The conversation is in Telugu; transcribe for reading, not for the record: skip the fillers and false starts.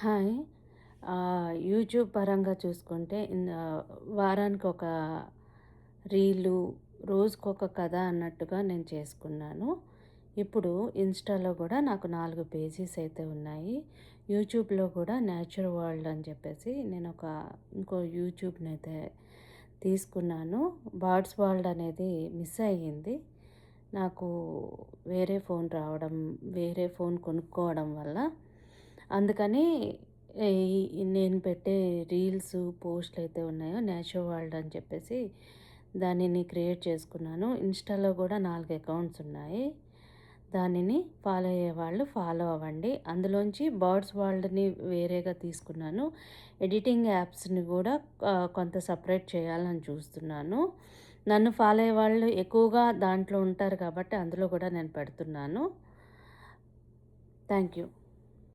హాయ్. యూట్యూబ్ పరంగా చూసుకుంటే వారానికి ఒక రీలు, రోజుకొక కథ అన్నట్టుగా నేను చేసుకున్నాను. ఇప్పుడు ఇన్‌స్టాలో గూడా నాకు 4 పేజెస్ అయితే ఉన్నాయి. యూట్యూబ్‌లో కూడా నేచర్ వరల్డ్ అని చెప్పేసి ఇంకో యూట్యూబ్‌నైతే తీసుకున్నాను. బర్డ్స్ వరల్డ్ అనేది మిస్ అయ్యింది. నాకు వేరే ఫోన్ కొనుక్కోవడం వల్ల అందుకని నేను పెట్టే రీల్స్, పోస్ట్‌లు అయితే ఉన్నాయో నేచర్ వరల్డ్ అని చెప్పేసి దానిని క్రియేట్ చేసుకున్నాను. ఇన్‌స్టాలో కూడా 4 అకౌంట్స్ ఉన్నాయి. దానిని ఫాలో అయ్యేవాళ్ళు ఫాలో అవ్వండి. అందులోంచి బర్డ్స్ వరల్డ్‌ని వేరేగా తీసుకున్నాను. ఎడిటింగ్ యాప్స్‌ని కూడా కొంత సెపరేట్ చేయాలని చూస్తున్నాను. నన్ను ఫాలో అయ్యేవాళ్ళు ఎక్కువగా దాంట్లో ఉంటారు కాబట్టి అందులో కూడా నేను పెడుతున్నాను. Thank you.